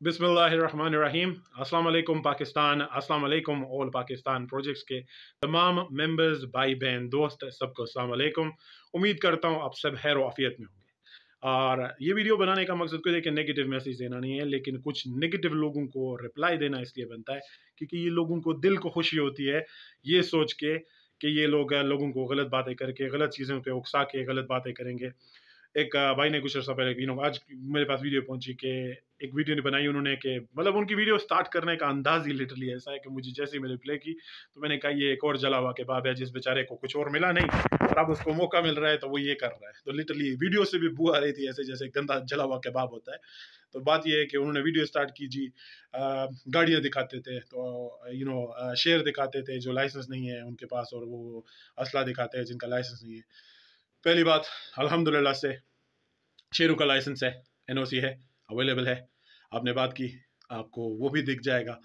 बिस्मिल्लाहिर्रहमानिर्रहीम। अस्सलाम वालेकुम पाकिस्तान, अस्सलाम वालेकुम ऑल पाकिस्तान प्रोजेक्ट्स के तमाम मेंबर्स, भाई बहन, दोस्त, सबको अस्सलाम वालेकुम। उम्मीद करता हूँ आप सब खैर आफियत में होंगे। और ये वीडियो बनाने का मकसद कोई देखिए नेगेटिव मैसेज देना नहीं है, लेकिन कुछ नेगेटिव लोगों को रिप्लाई देना इसलिए बनता है क्योंकि ये लोगों को दिल को खुशी होती है ये सोच के कि ये लोग लोगों को गलत बातें करके, गलत चीज़ों पे उकसा के गलत बातें करेंगे। एक भाई ने कुछ अर्सा पहले आज मेरे पास वीडियो पहुंची कि एक वीडियो ने बनाई उन्होंने कि मतलब उनकी वीडियो स्टार्ट करने का अंदाज ही लिटरली ऐसा है कि मुझे जैसे ही मैंने प्ले की तो मैंने कहा ये एक और जला हुआ कबाब है जिस बेचारे को कुछ और मिला नहीं और अब उसको मौका मिल रहा है तो वो ये कर रहा है। तो लिटरली वीडियो से भी बू आ रही थी ऐसे जैसे गंदा जला हुआ कबाब होता है। तो बात ये है कि उन्होंने वीडियो स्टार्ट की जी, गाड़ियाँ दिखाते थे तो शेयर दिखाते थे जो लाइसेंस नहीं है उनके पास और वो असला दिखाते हैं जिनका लाइसेंस नहीं है। पहली बात अल्हम्दुलिल्लाह से शेरों का लाइसेंस है, एनओसी है, अवेलेबल है। आपने बात की आपको वो भी दिख जाएगा।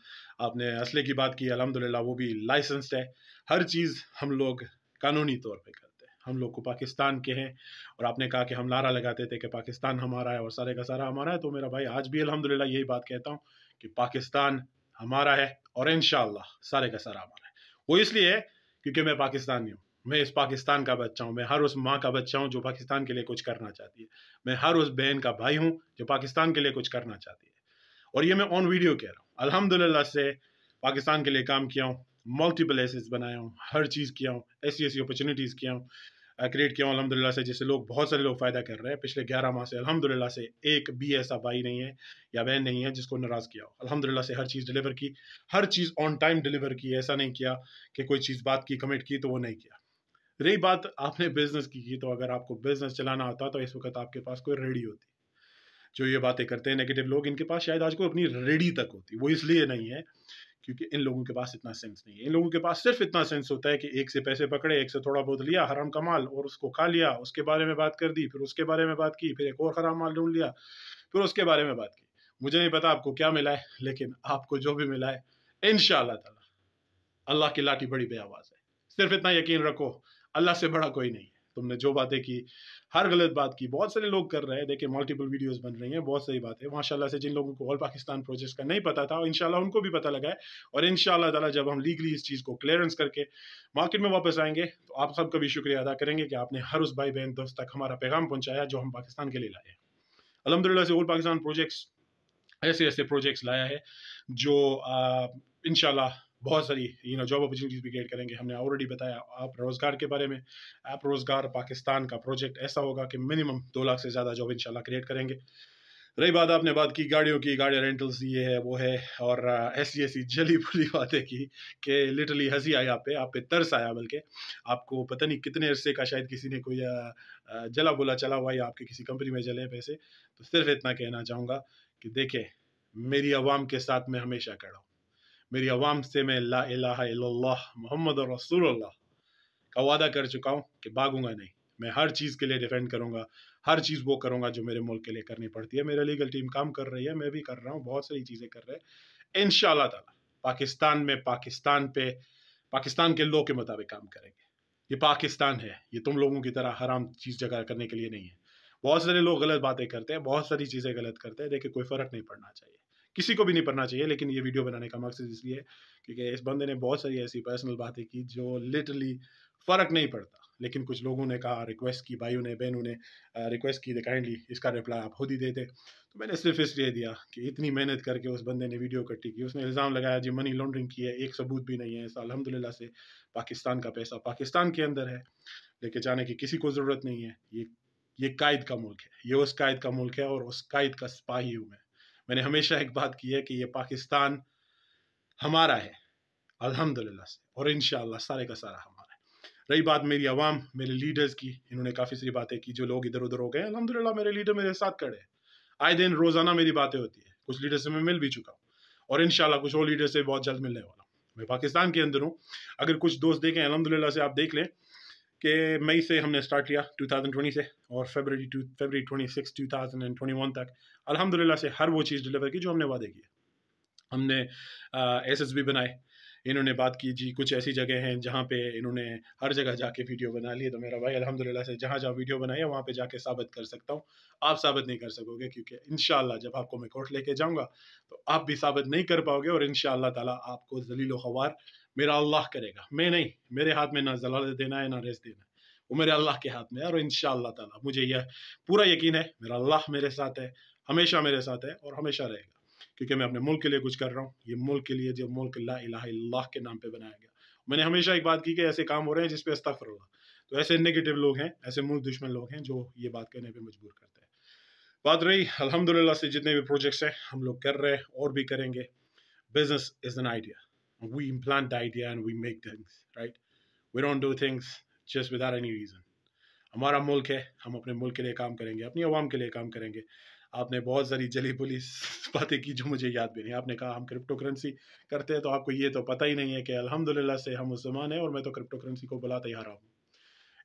आपने असले की बात की अल्हम्दुलिल्लाह वो भी लाइसेंस्ड है। हर चीज़ हम लोग कानूनी तौर पे करते हैं। हम लोग को पाकिस्तान के हैं और आपने कहा कि हम नारा लगाते थे कि पाकिस्तान हमारा है और सारे का सारा हमारा है। तो मेरा भाई आज भी अल्हम्दुलिल्लाह यही बात कहता हूँ कि पाकिस्तान हमारा है और इंशाअल्लाह सारे का सारा हमारा है। वो इसलिए है क्योंकि मैं पाकिस्तानी हूँ, मैं इस पाकिस्तान का बच्चा हूँ, मैं हर उस माँ का बच्चा हूँ जो पाकिस्तान के लिए कुछ करना चाहती है, मैं हर उस बहन का भाई हूँ जो पाकिस्तान के लिए कुछ करना चाहती है। और ये मैं ऑन वीडियो कह रहा हूँ। अल्हम्दुलिल्लाह से पाकिस्तान के लिए काम किया हूँ, मल्टीपल एसेट्स बनाया हूँ, हर चीज़ किया हूँ, ऐसी ऐसी अपॉर्चुनिटीज़ किया हूँ, क्रिएट किया हूँ अल्हम्दुलिल्लाह से, जिससे लोग बहुत सारे लोग फ़ायदा कर रहे हैं। पिछले 11 माह से अल्हम्दुलिल्लाह से एक भी ऐसा भाई नहीं है या बहन नहीं है जिसको नाराज़ किया हो। अल्हम्दुलिल्लाह से हर चीज़ डिलीवर की, हर चीज़ ऑन टाइम डिलीवर की। ऐसा नहीं किया कि कोई चीज़ बात की, कमिट की तो वो नहीं किया। रही बात आपने बिजनेस की तो अगर आपको बिजनेस चलाना आता तो इस वक्त आपके पास कोई रेडी होती। जो ये बातें करते हैं नेगेटिव लोग, इनके पास शायद आज को अपनी रेडी तक होती। वो इसलिए नहीं है क्योंकि इन लोगों के पास इतना सेंस नहीं है। इन लोगों के पास सिर्फ इतना सेंस होता है कि एक से पैसे पकड़े, एक से थोड़ा बहुत लिया हराम का माल और उसको खा लिया, उसके बारे में बात कर दी, फिर उसके बारे में बात की, फिर एक और हराम माल ढूंढ लिया, फिर उसके बारे में बात की। मुझे नहीं पता आपको क्या मिला है, लेकिन आपको जो भी मिला है इंशाअल्लाह ताला अल्लाह की लाठी बड़ी बेआवाज है। सिर्फ इतना यकीन रखो, अल्लाह से बड़ा कोई नहीं है। तुमने जो बातें की, हर गलत बात की, बहुत सारे लोग कर रहे हैं। देखिए मल्टीपल वीडियोस बन रही हैं, बहुत सही बात है माशाल्लाह से। जिन लोगों को ऑल पाकिस्तान प्रोजेक्ट्स का नहीं पता था इंशाल्लाह उनको भी पता लगा है। और इंशाल्लाह ताला जब हम लीगली इस चीज़ को क्लियरेंस करके मार्केट में वापस आएंगे तो आप सबका भी शुक्रिया अदा करेंगे कि आपने हर उस भाई बहन दोस्त तक हमारा पैगाम पहुँचाया जो हम पाकिस्तान के लिए लाए हैं। अल्हम्दुलिल्लाह से ऑल पाकिस्तान प्रोजेक्ट्स ऐसे ऐसे प्रोजेक्ट्स लाया है जो इंशाल्लाह बहुत सारी जॉब अपॉर्चुनिटीज़ भी क्रिएट करेंगे। हमने ऑलरेडी बताया आप रोज़गार के बारे में। आप रोज़गार पाकिस्तान का प्रोजेक्ट ऐसा होगा कि मिनिमम 2 लाख से ज़्यादा जॉब इंशाल्लाह क्रिएट करेंगे। रही बात आपने बात की गाड़ियों की, गाड़ियाँ रेंटल्स ये है वो है और ऐसी ऐसी जली भुली बातें की कि लिटरली हंसी आई आप पे तरस आया। बल्कि आपको पता नहीं कितने अरसे का शायद किसी ने कोई जला बुला चला हुआ या आपके किसी कंपनी में जले पैसे। तो सिर्फ इतना कहना चाहूँगा कि देखें मेरी आवाम के साथ मैं हमेशा खड़ा हूँ। मेरी आवाम से मैं ला इलाहा इल्लल्लाह मोहम्मद रसूलुल्लाह का वादा कर चुका हूँ कि भागूंगा नहीं। मैं हर चीज़ के लिए डिफेंड करूँगा, हर चीज़ वो करूँगा जो मेरे मुल्क के लिए करनी पड़ती है। मेरा लीगल टीम काम कर रही है, मैं भी कर रहा हूँ, बहुत सारी चीज़ें कर रहे हैं। इंशाअल्लाह ताला पाकिस्तान में पाकिस्तान के लॉ के मुताबिक काम करेंगे। ये पाकिस्तान है, ये तुम लोगों की तरह हराम चीज़ जगह करने के लिए नहीं है। बहुत सारे लोग गलत बातें करते हैं, बहुत सारी चीज़ें गलत करते हैं। देखिए कोई फ़र्क नहीं पड़ना चाहिए, किसी को भी नहीं पढ़ना चाहिए। लेकिन ये वीडियो बनाने का मकसद इसलिए क्योंकि इस बंदे ने बहुत सारी ऐसी पर्सनल बातें की जो लिटरली फ़र्क नहीं पड़ता। लेकिन कुछ लोगों ने कहा, रिक्वेस्ट की, भाइयों ने बहनों ने रिक्वेस्ट की, काइंडली इसका रिप्लाई आप खुद ही दे दे। तो मैंने सिर्फ इसलिए दिया कि इतनी मेहनत करके उस बंदे ने वीडियो इकट्ठी की, उसने इल्ज़ाम लगाया जी मनी लॉन्ड्रिंग की है, एक सबूत भी नहीं है। ऐसा अल्हम्दुलिल्लाह से पाकिस्तान का पैसा पाकिस्तान के अंदर है, लेके जाने की किसी को ज़रूरत नहीं है। ये कायद का मुल्क है, ये उस कायद का मुल्क है और उस कायद का सिपाही हूँ मैं। मैंने हमेशा एक बात की है कि ये पाकिस्तान हमारा है अल्हम्दुलिल्लाह से और इंशाअल्लाह सारे का सारा हमारा है। रही बात मेरी आवाम, मेरे लीडर्स की, इन्होंने काफ़ी सारी बातें की। जो लोग इधर उधर हो गए अल्हम्दुलिल्लाह मेरे लीडर मेरे साथ खड़े हैं। आए दिन रोज़ाना मेरी बातें होती है, कुछ लीडर से मैं मिल भी चुका हूँ और इंशाअल्लाह कुछ और लीडर से बहुत जल्द मिलने वाला हूँ। मैं पाकिस्तान के अंदर हूँ। अगर कुछ दोस्त देखें अल्हम्दुलिल्लाह से, आप देख लें कि मई से हमने स्टार्ट किया 2020 से और फरवरी 26 2021 तक अल्हम्दुलिल्लाह से हर वो चीज़ डिलीवर की जो हमने वादे किए। हमने एसेट्स भी बनाए, इन्होंने बात की जी कुछ ऐसी जगह हैं जहाँ पे इन्होंने हर जगह जाके वीडियो बना ली है। तो मेरा भाई अल्हम्दुलिल्लाह से जहाँ जहाँ वीडियो बनाई है वहाँ पे जाके साबित कर सकता हूँ। आप साबित नहीं कर सकोगे, क्योंकि इंशाअल्लाह जब आपको मैं कोर्ट लेके जाऊँगा तो आप भी साबित नहीं कर पाओगे, और इंशाअल्लाह ताला आपको ज़लील व ख़वार मेरा अल्लाह करेगा, मैं नहीं। मेरे हाथ में ना ज़लालत देना है ना रिज़्क़ देना है, वो मेरे अल्लाह के हाथ में है। और इंशाअल्लाह ताला मुझे यह पूरा यकीन है, मेरा अल्लाह मेरे साथ है, हमेशा मेरे साथ है और हमेशा रहेगा, क्योंकि मैं अपने मुल्क के लिए कुछ कर रहा हूँ। ये मुल्क के लिए, जो मुल्क ला इलाहा इल्लल्लाह के नाम पे बनाया गया। मैंने हमेशा एक बात की कि ऐसे काम हो रहे हैं जिस पे अस्तगफिरुल्लाह, तो ऐसे नेगेटिव लोग हैं, ऐसे मुल्क दुश्मन लोग हैं जो ये बात करने पे मजबूर करते हैं। बात रही अल्हम्दुलिल्लाह से जितने भी प्रोजेक्ट्स हैं हम लोग कर रहे हैं और भी करेंगे। Business is an idea, we implant the idea and we make things, right? We don't do things just without any reason. हमारा मुल्क है, हम अपने मुल्क के लिए काम करेंगे, अपनी आवाम के लिए काम करेंगे। आपने बहुत सारी जली पुलिस बातें की जो मुझे याद भी नहीं। आपने कहा हम क्रिप्टो करेंसी करते हैं, तो आपको ये तो पता ही नहीं है कि अल्हम्दुलिल्लाह से हम मुसलमान हैं और मैं तो क्रिप्टो करेंसी को बुलाता ही आ रहा हूँ।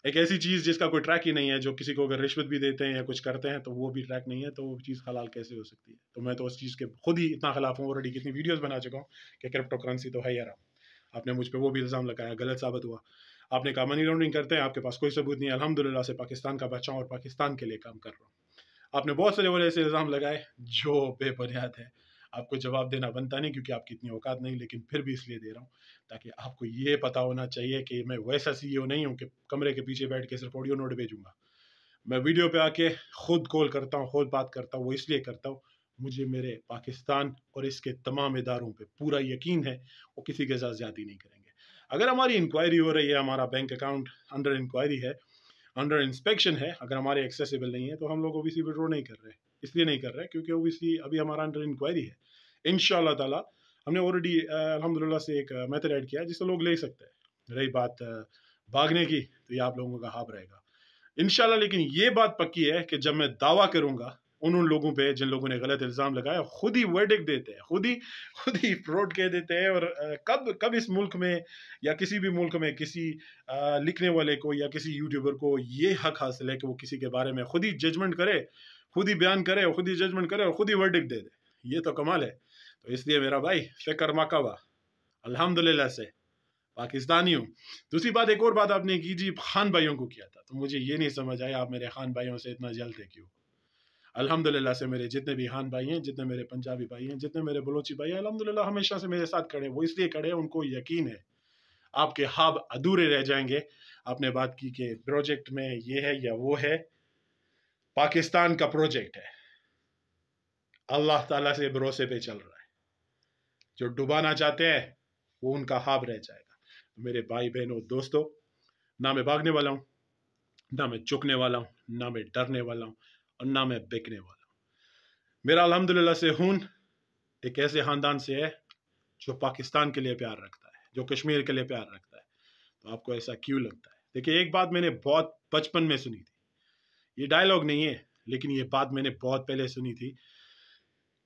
एक ऐसी चीज़ जिसका कोई ट्रैक ही नहीं है, जो किसी को अगर रिश्वत भी देते हैं या कुछ करते हैं तो वो भी ट्रैक नहीं है, तो वो चीज़ हलाल कैसे हो सकती है? तो मैं तो उस चीज़ के खुद ही इतना खिलाफ हूँ, ऑलरेडी कितनी वीडियोज़ बना चुका हूँ कि क्रिप्टो करेंसी तो है यार। आपने मुझ पर वो भी इल्ज़ाम लगाया, गलत साबित हुआ। आपने कहा मनी लॉन्ड्रिंग करते हैं, आपके पास कोई सबूत नहीं है। अल्हम्दुलिल्लाह से पाकिस्तान का बच्चा हूं और पाकिस्तान के लिए काम कर रहा हूँ। आपने बहुत सारे और ऐसे इल्ज़ाम लगाए जो बेबुनियाद है। आपको जवाब देना बनता नहीं, क्योंकि आपकी इतनी औकात नहीं, लेकिन फिर भी इसलिए दे रहा हूँ ताकि आपको ये पता होना चाहिए कि मैं वैसा सीईओ नहीं हूँ कि कमरे के पीछे बैठ के सिर्फ ऑडियो नोट भेजूंगा। मैं वीडियो पे आके खुद कॉल करता हूँ, खुद बात करता हूँ। वो इसलिए करता हूँ, मुझे मेरे पाकिस्तान और इसके तमाम इदारों पे पूरा यकीन है वो किसी के साथ ज़्यादती नहीं करेंगे। अगर हमारी इंक्वायरी हो रही है, हमारा बैंक अकाउंट अंडर इंक्वायरी है, अंडर इंस्पेक्शन है, अगर हमारे एक्सेसिबल नहीं है, तो हम लोग ओबीसी विड्रॉ नहीं कर रहे। इसलिए नहीं कर रहे क्योंकि ओबीसी अभी हमारा अंडर इंक्वायरी है। इंशाअल्लाह ताला हमने ऑलरेडी अल्हम्दुलिल्लाह से एक मेथड ऐड किया है जिससे लोग ले सकते हैं। रही बात भागने की, तो ये आप लोगों का हाथ रहेगा इंशाल्लाह। लेकिन ये बात पक्की है कि जब मैं दावा करूंगा उन लोगों पे जिन लोगों ने गलत इल्ज़ाम लगाया, खुद ही वर्डिक्ट देते हैं, खुद ही फ्रॉड कह देते हैं। और कब इस मुल्क में या किसी भी मुल्क में किसी लिखने वाले को या किसी यूट्यूबर को ये हक हासिल है कि वो किसी के बारे में खुद ही जजमेंट करे, खुद ही बयान करे, खुद ही जजमेंट करे और खुद ही वर्डिक्ट दे दे? ये तो कमाल है। तो इसलिए मेरा भाई फिक्र मकावा, अल्हम्दुलिल्लाह से पाकिस्तानी हूँ। दूसरी बात, एक और बात आपने की जी खान भाइयों को किया था, तो मुझे ये नहीं समझ आया आप मेरे खान भाइयों से इतना जलते क्यों? अल्हम्दुलिल्लाह से मेरे जितने भी खान भाई हैं, जितने मेरे पंजाबी भाई हैं, जितने मेरे बलोची भाई हैं, अल्हम्दुलिल्लाह हमेशा से मेरे साथ खड़े हैं। वो इसलिए खड़े हैं, उनको यकीन है आपके ख्वाब अधूरे रह जाएंगे। आपने बात की कि प्रोजेक्ट में ये है या वो है, पाकिस्तान का प्रोजेक्ट है, अल्लाह ताला से भरोसे पे चल रहा है। जो डुबाना चाहते हैं वो उनका ख्वाब रह जाएगा। तो मेरे भाई बहनों दोस्तों, ना मैं भागने वाला हूँ, ना मैं चुकने वाला हूँ, ना मैं डरने वाला हूँ और ना मैं बिकने वाला हूँ। मेरा अल्हम्दुलिल्लाह से खून एक ऐसे खानदान से है जो पाकिस्तान के लिए प्यार रखता है, जो कश्मीर के लिए प्यार रखता है। तो आपको ऐसा क्यों लगता है? देखिए, एक बात मैंने बहुत बचपन में सुनी थी, ये डायलॉग नहीं है, लेकिन ये बात मैंने बहुत पहले सुनी थी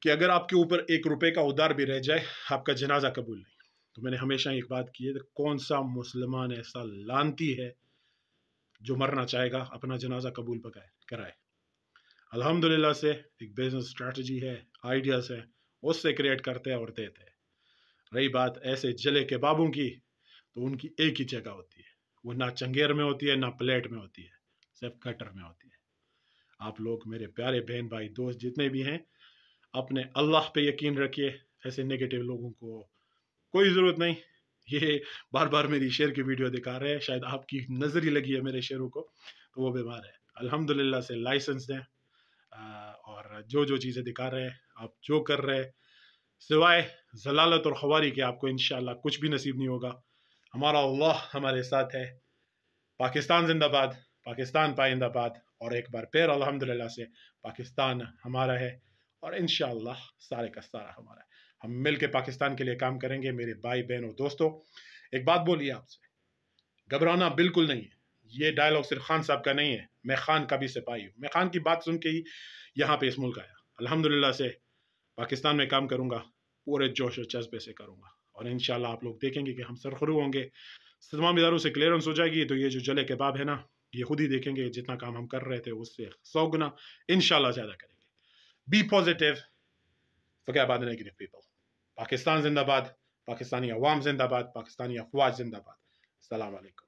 कि अगर आपके ऊपर 1 रुपए का उधार भी रह जाए, आपका जनाजा कबूल नहीं। तो मैंने हमेशा एक बात की है, तो कौन सा मुसलमान ऐसा लानती है जो मरना चाहेगा अपना जनाजा कबूल कराए? अल्हम्दुलिल्लाह से एक बिजनेस स्ट्रैटेजी है, आइडियाज़ है, उससे क्रिएट करते हैं और देते हैं। रही बात ऐसे जले कबाबों की, तो उनकी एक ही जगह होती है, वो ना चंगेर में होती है ना प्लेट में होती है, सिर्फ कटर में होती है। आप लोग मेरे प्यारे बहन भाई दोस्त जितने भी हैं, अपने अल्लाह पे यकीन रखिए। ऐसे नेगेटिव लोगों को कोई ज़रूरत नहीं। ये बार बार मेरी शेर की वीडियो दिखा रहे हैं, शायद आपकी नज़र ही लगी है मेरे शेरों को, तो वो बीमार है। अल्हम्दुलिल्लाह से लाइसेंस दें, और जो जो चीज़ें दिखा रहे हैं, आप जो कर रहे हैं, सिवाय जलालत और खवारी के आपको इंशाअल्लाह कुछ भी नसीब नहीं होगा। हमारा अल्लाह हमारे साथ है। पाकिस्तान जिंदाबाद, पाकिस्तान पाइंदाबाद। और एक बार फिर अल्हम्दुलिल्लाह से पाकिस्तान हमारा है और इंशाअल्लाह सारे का सारा हमारा है। हम मिल के पाकिस्तान के लिए काम करेंगे। मेरे भाई बहनों दोस्तों, एक बात बोलिए आपसे, घबराना बिल्कुल नहीं है। ये डायलॉग सिर्फ खान साहब का नहीं है, मैं खान का भी सिपाही हूँ। मैं खान की बात सुन के ही यहाँ पे इस मुल्क आया। अल्हम्दुलिल्लाह से पाकिस्तान में काम करूँगा, पूरे जोश और जज्बे से करूँगा, और इंशाल्लाह आप लोग देखेंगे कि हम सरखरू होंगे। तमाम इदारों से क्लियरेंस हो जाएगी, तो ये जो जले कबाब है ना, ये खुद ही देखेंगे जितना काम हम कर रहे थे उससे 100 गुना इंशाल्लाह ज़्यादा करेंगे। Be positive, forget about the negative people. Pakistan जिंदाबाद, پاکستانی عوام زندہ باد، پاکستانی افواج زندہ باد. السلام علیکم.